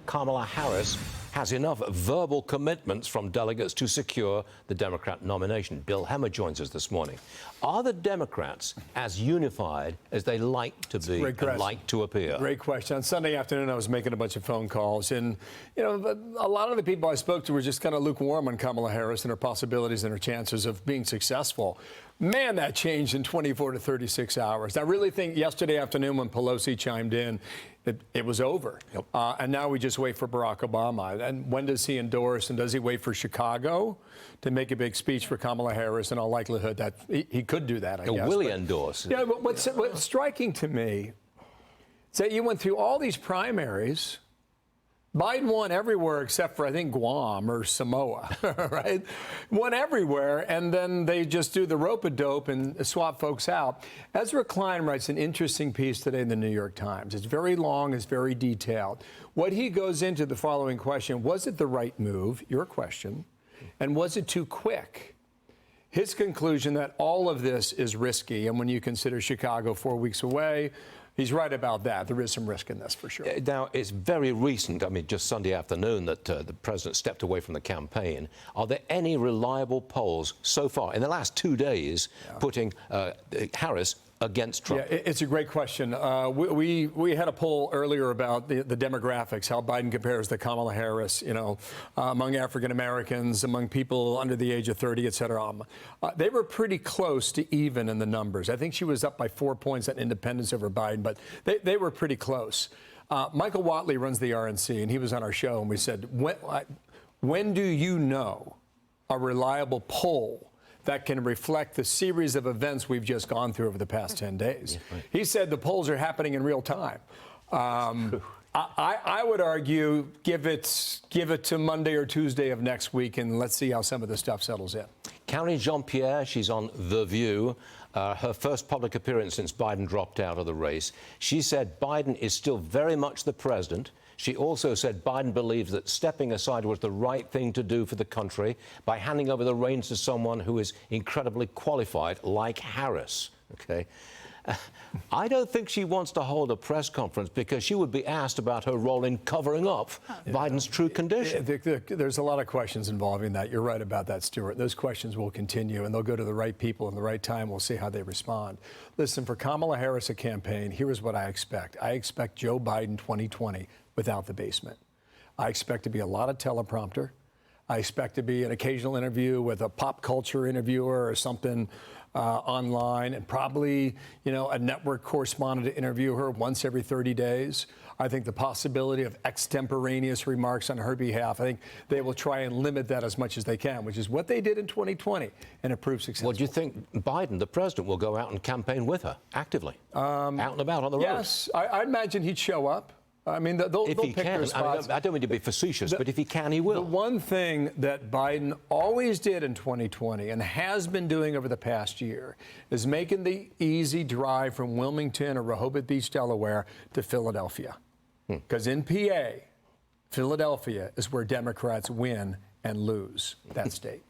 Kamala Harris has enough verbal commitments from delegates to secure the Democrat nomination. Bill Hemmer joins us this morning. Are the Democrats as unified as they like to be and like to appear? Great question. On Sunday afternoon, I was making a bunch of phone calls, and a lot of the people I spoke to were just kind of lukewarm on Kamala Harris and her possibilities and her chances of being successful. Man, that changed in 24 to 36 hours. I really think yesterday afternoon when Pelosi chimed in, it was over. Yep. And now we just wait for Barack Obama. And when does he endorse? And does he wait for Chicago to make a big speech for Kamala Harris? In all likelihood, that he could do that, I guess. Will he endorse? Yeah, but what's striking to me is that you went through all these primaries. Biden won everywhere except for, I think, Guam or Samoa, right? Won everywhere, and then they just do the rope-a-dope and swap folks out. Ezra Klein writes an interesting piece today in the New York Times. It's very long, it's very detailed. What he goes into the following question: was it the right move, your question, and was it too quick? His conclusion that all of this is risky, and when you consider Chicago 4 weeks away, he's right about that. There is some risk in this, for sure. Now, it's very recent, I mean, just Sunday afternoon, that the president stepped away from the campaign. Are there any reliable polls so far in the last 2 days putting Harris against Trump? Yeah, it's a great question. We had a poll earlier about the demographics, how Biden compares to Kamala Harris, among African Americans, among people under the age of 30, et cetera. They were pretty close to even in the numbers. I think she was up by 4 points on independents over Biden, but they were pretty close. Michael Watley runs the RNC, and he was on our show, and we said, when do you know a reliable poll that can reflect the series of events we've just gone through over the past 10 days? Yeah, right. He said the polls are happening in real time. I would argue give it to Monday or Tuesday of next week, and let's see how some of the stuff settles in. Karine Jean-Pierre, she's on The View. Her first public appearance since Biden dropped out of the race. She said Biden is still very much the president. She also said Biden believes that stepping aside was the right thing to do for the country by handing over the reins to someone who is incredibly qualified, like Harris. Okay. I don't think she wants to hold a press conference because she would be asked about her role in covering up Biden's true condition. There's a lot of questions involving that. You're right about that, Stuart. Those questions will continue, and they'll go to the right people in the right time. We'll see how they respond. Listen, for Kamala Harris, a campaign, here is what I expect. I expect Joe Biden 2020 without the basement. I expect to be a lot of teleprompter. I expect to be an occasional interview with a pop culture interviewer or something online, and probably, a network correspondent to interview her once every 30 days. I think the possibility of extemporaneous remarks on her behalf, I think they will try and limit that as much as they can, which is what they did in 2020, and it proved successful. Well, do you think Biden, the president, will go out and campaign with her actively, out and about on the road? Yes, I imagine he'd show up. I mean, they'll pick their spots. I don't mean to be facetious, but if he can, he will. The one thing that Biden always did in 2020 and has been doing over the past year is making the easy drive from Wilmington or Rehoboth Beach, Delaware, to Philadelphia. Because in PA, Philadelphia is where Democrats win and lose that state.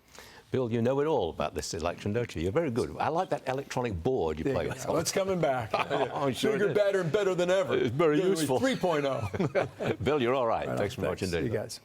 Bill, you know it all about this election, don't you? You're very good. I like that electronic board you play with. Well, it's coming back. I'm sure bigger, better, and better than ever. It's very useful. 3.0. Bill, you're all right. Thanks very much indeed. See you guys.